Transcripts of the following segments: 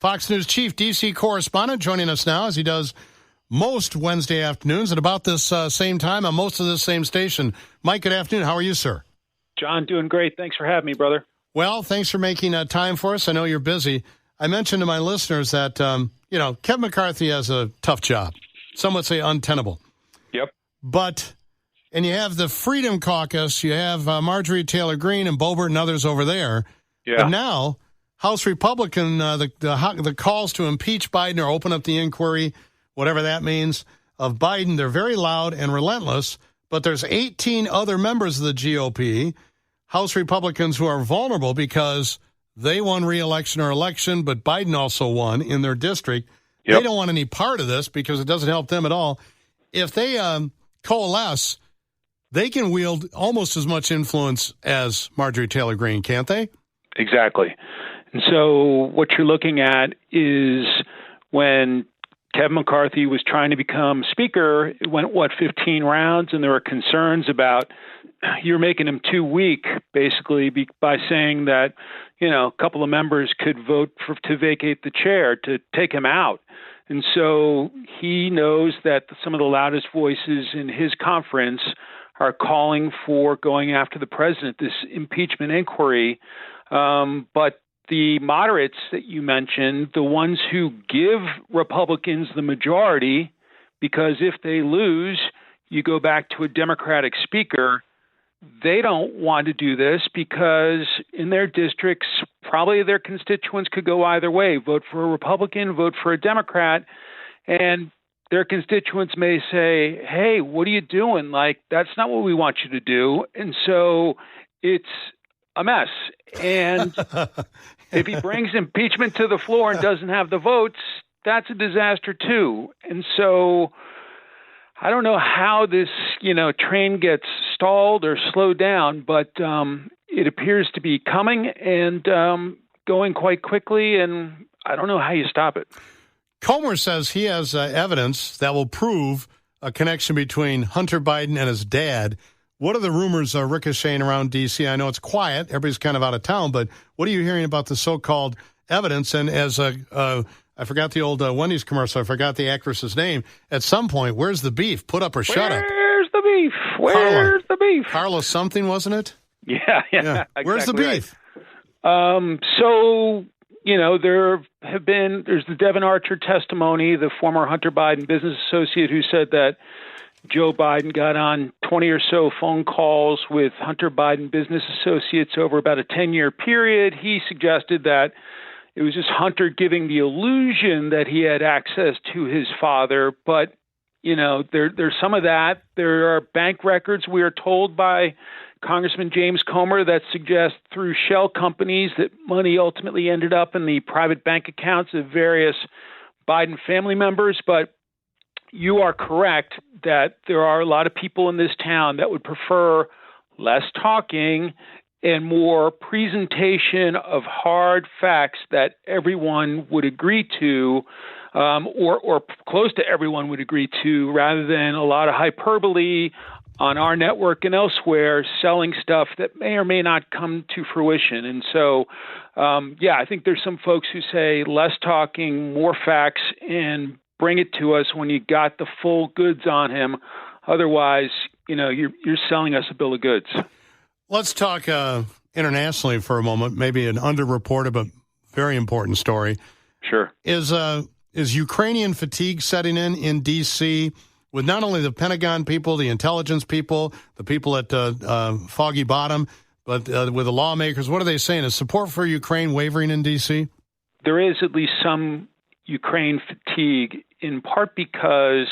Fox News chief D.C. correspondent joining us now, as he does most Wednesday afternoons at about this same time on most of this same station. Mike, good afternoon. How are you, sir? John, doing great. Thanks for having me, brother. Well, thanks for making time for us. I know you're busy. I mentioned to my listeners that, Kevin McCarthy has a tough job. Some would say untenable. Yep. And you have the Freedom Caucus, you have Marjorie Taylor Greene and Boebert and others over there. Yeah. But now, House Republican, the calls to impeach Biden or open up the inquiry, whatever that means, of Biden, they're very loud and relentless. But there's 18 other members of the GOP, House Republicans, who are vulnerable because they won re-election or election, but Biden also won in their district. Yep. They don't want any part of this because it doesn't help them at all. If they coalesce, they can wield almost as much influence as Marjorie Taylor Greene, can't they? Exactly. And so what you're looking at is when Kevin McCarthy was trying to become speaker, it went, 15 rounds, and there were concerns about you're making him too weak, basically, by saying that, a couple of members could vote to vacate the chair, to take him out. And so he knows that some of the loudest voices in his conference are calling for going after the president, this impeachment inquiry. But the moderates that you mentioned, the ones who give Republicans the majority, because if they lose, you go back to a Democratic speaker, they don't want to do this because in their districts, probably their constituents could go either way, vote for a Republican, vote for a Democrat, and their constituents may say, hey, what are you doing? That's not what we want you to do. And so it's a mess. And if he brings impeachment to the floor and doesn't have the votes, that's a disaster too. And so I don't know how this, train gets stalled or slowed down, but it appears to be coming and going quite quickly, and I don't know how you stop it. Comer says he has evidence that will prove a connection between Hunter Biden and his dad. What are the rumors ricocheting around D.C.? I know it's quiet. Everybody's kind of out of town, but what are you hearing about the so-called evidence? And as I forgot the old Wendy's commercial. I forgot the actress's name. At some point, where's the beef? Put up or shut up. Where's the beef? Where's the beef? Carla something, wasn't it? Yeah. Exactly. Where's the beef? There's the Devin Archer testimony, the former Hunter Biden business associate who said that Joe Biden got on 20 or so phone calls with Hunter Biden business associates over about a 10-year period. He suggested that it was just Hunter giving the illusion that he had access to his father. But, there's some of that. There are bank records, we are told by Congressman James Comer, that suggest through shell companies that money ultimately ended up in the private bank accounts of various Biden family members. But you are correct that there are a lot of people in this town that would prefer less talking and more presentation of hard facts that everyone would agree to, or close to everyone would agree to, rather than a lot of hyperbole on our network and elsewhere selling stuff that may or may not come to fruition. And so, I think there's some folks who say less talking, more facts, and bring it to us when you got the full goods on him. Otherwise, you're selling us a bill of goods. Let's talk internationally for a moment, maybe an underreported but very important story. Sure. Is Ukrainian fatigue setting in D.C. with not only the Pentagon people, the intelligence people, the people at Foggy Bottom, but with the lawmakers? What are they saying? Is support for Ukraine wavering in D.C.? There is at least some Ukraine fatigue, in part because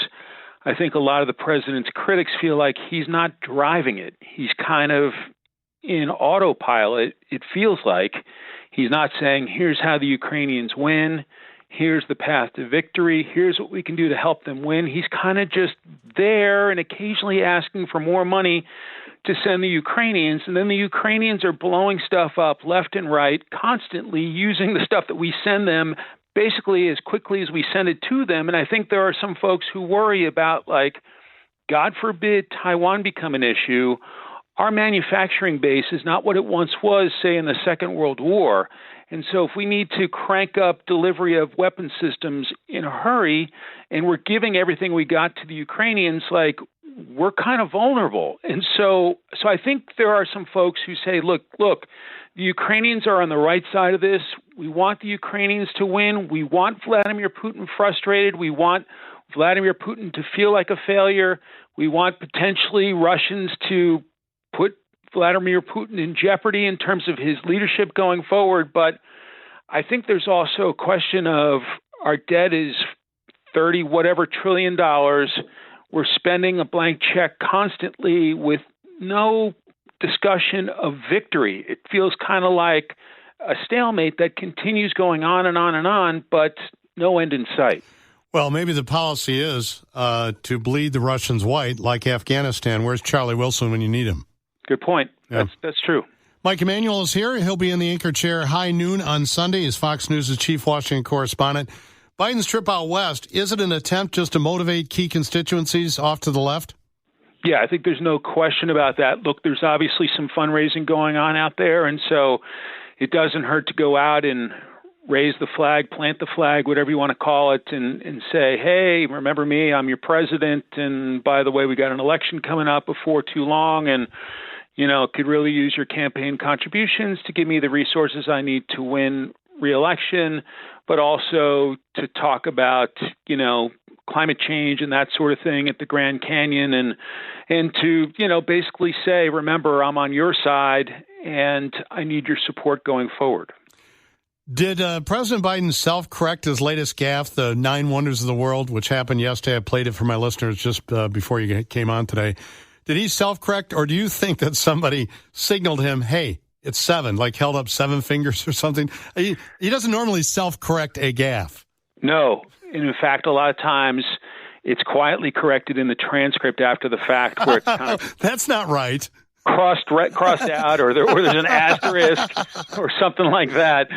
I think a lot of the president's critics feel like he's not driving it. He's kind of in autopilot, it feels like. He's not saying, here's how the Ukrainians win, here's the path to victory, here's what we can do to help them win. He's kind of just there and occasionally asking for more money to send the Ukrainians, and then the Ukrainians are blowing stuff up left and right, constantly using the stuff that we send them basically as quickly as we send it to them. And I think there are some folks who worry about, God forbid Taiwan become an issue. Our manufacturing base is not what it once was, say, in the Second World War. And so if we need to crank up delivery of weapon systems in a hurry, and we're giving everything we got to the Ukrainians, like, we're kind of vulnerable. And so I think there are some folks who say, look, the Ukrainians are on the right side of this. We want the Ukrainians to win. We want Vladimir Putin frustrated. We want Vladimir Putin to feel like a failure. We want potentially Russians to put Vladimir Putin in jeopardy in terms of his leadership going forward. But I think there's also a question of our debt is 30 whatever trillion dollars. We're spending a blank check constantly with no discussion of victory. It feels kind of like a stalemate that continues going on and on and on, but no end in sight. Well, maybe the policy is to bleed the Russians white, like Afghanistan. Where's Charlie Wilson when you need him? Good point. Yeah. That's true. Mike Emanuel is here. He'll be in the anchor chair high noon on Sunday as Fox News' chief Washington correspondent. Biden's trip out west, is it an attempt just to motivate key constituencies off to the left? Yeah, I think there's no question about that. Look, there's obviously some fundraising going on out there, and so it doesn't hurt to go out and raise the flag, plant the flag, whatever you want to call it, and say, hey, remember me, I'm your president, and by the way, we got an election coming up before too long, and, could really use your campaign contributions to give me the resources I need to win re-election, but also to talk about, climate change and that sort of thing at the Grand Canyon, and to, basically say, remember, I'm on your side and I need your support going forward. Did President Biden self-correct his latest gaffe, the 9 Wonders of the World, which happened yesterday? I played it for my listeners just before you came on today. Did he self-correct, or do you think that somebody signaled him, hey, it's 7, like held up 7 fingers or something? He doesn't normally self-correct a gaffe. No. And in fact, a lot of times it's quietly corrected in the transcript after the fact, where it's kind of that's not right. Crossed out, or there's an asterisk or something like that.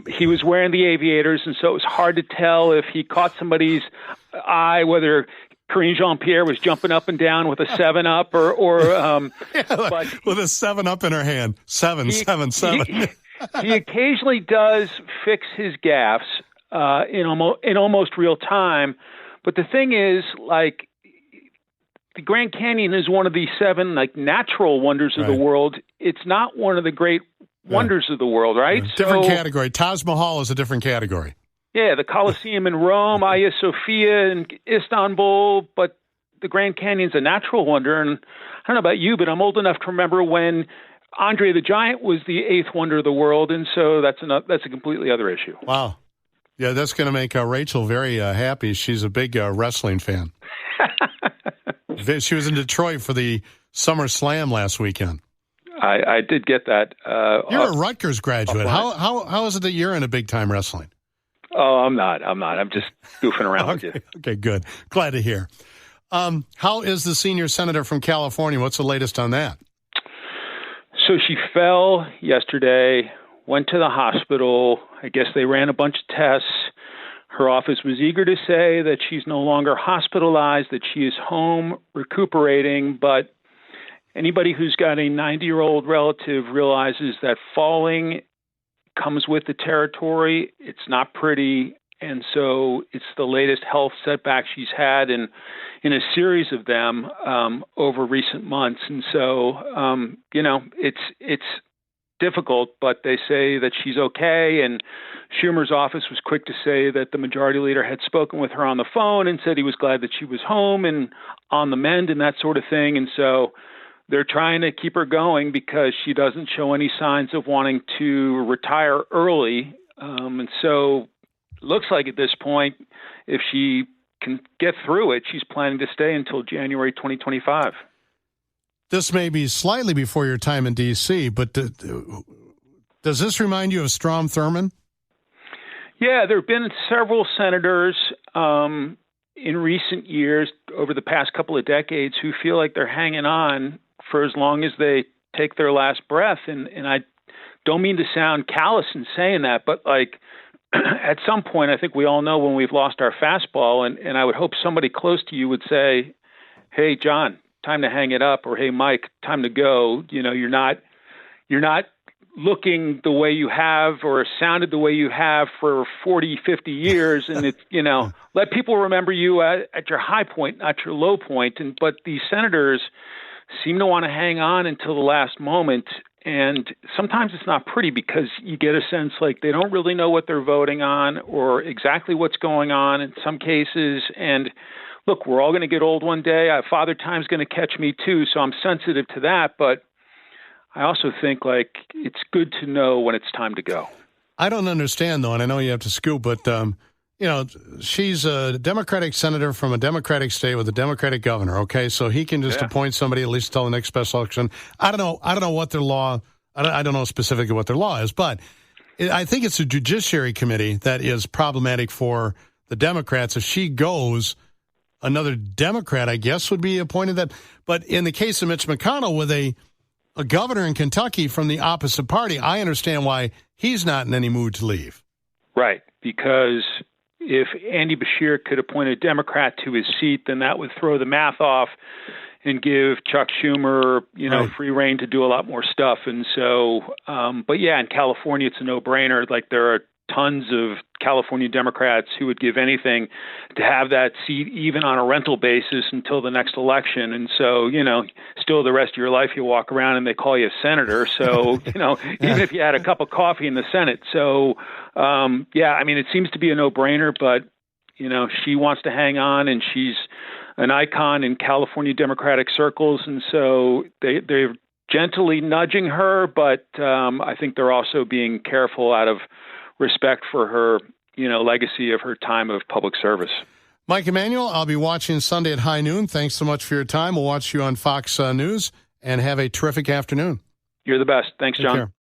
He was wearing the aviators, and so it was hard to tell if he caught somebody's eye, whether Karine Jean-Pierre was jumping up and down with a 7-Up but with a 7-Up in her hand. 7. He occasionally does fix his gaffes in almost real time. But the thing is, like, the Grand Canyon is one of the 7 natural wonders of the world. It's not one of the great wonders of the world, right? Different category. Taj Mahal is a different category. Yeah, the Colosseum in Rome, Hagia Sophia in Istanbul, but the Grand Canyon's a natural wonder. And I don't know about you, but I'm old enough to remember when Andre the Giant was the 8th wonder of the world, and so that's a completely other issue. Wow. Yeah, that's going to make Rachel very happy. She's a big wrestling fan. She was in Detroit for the Summer Slam last weekend. I did get that. You're a Rutgers graduate. How is it that you're into big-time wrestling? Oh, I'm not. I'm just goofing around with you. Okay, good. Glad to hear. How is the senior senator from California? What's the latest on that? So she fell yesterday, went to the hospital. I guess they ran a bunch of tests. Her office was eager to say that she's no longer hospitalized, that she is home recuperating. But anybody who's got a 90-year-old relative realizes that falling comes with the territory. It's not pretty. And so it's the latest health setback she's had in a series of them over recent months. And so, it's difficult, but they say that she's okay. And Schumer's office was quick to say that the majority leader had spoken with her on the phone and said he was glad that she was home and on the mend and that sort of thing. And so they're trying to keep her going because she doesn't show any signs of wanting to retire early. And so it looks like at this point, if she can get through it, she's planning to stay until January 2025. This may be slightly before your time in D.C., but does this remind you of Strom Thurmond? Yeah, there have been several senators in recent years, over the past couple of decades, who feel like they're hanging on for as long as they take their last breath. And I don't mean to sound callous in saying that, but like at some point, I think we all know when we've lost our fastball, and I would hope somebody close to you would say, hey, John, time to hang it up, or hey, Mike, time to go. You're not looking the way you have or sounded the way you have for 40, 50 years. And it's, let people remember you at your high point, not your low point. But these senators seem to want to hang on until the last moment. And sometimes it's not pretty because you get a sense like they don't really know what they're voting on or exactly what's going on in some cases. And look, we're all going to get old one day. Father Time's going to catch me too. So I'm sensitive to that. But I also think like it's good to know when it's time to go. I don't understand, though, and I know you have to scoop, but, she's a Democratic senator from a Democratic state with a Democratic governor, okay? So he can just appoint somebody at least until the next special election. I don't know what their law, I don't know specifically what their law is, but I think it's a Judiciary Committee that is problematic for the Democrats. If she goes, another Democrat, I guess, would be appointed that. But in the case of Mitch McConnell with a governor in Kentucky from the opposite party, I understand why he's not in any mood to leave. Right, because if Andy Beshear could appoint a Democrat to his seat, then that would throw the math off and give Chuck Schumer, free rein to do a lot more stuff. And so, but yeah, in California, it's a no-brainer. Like there are tons of California Democrats who would give anything to have that seat, even on a rental basis, until the next election. And so, still the rest of your life you walk around and they call you a senator. So, even if you had a cup of coffee in the Senate. So, it seems to be a no-brainer, but, she wants to hang on and she's an icon in California Democratic circles. And so they're gently nudging her, but I think they're also being careful out of respect for her, legacy of her time of public service. Mike Emanuel, I'll be watching Sunday at high noon. Thanks so much for your time. We'll watch you on Fox News, and have a terrific afternoon. You're the best. Thanks, John. Take care.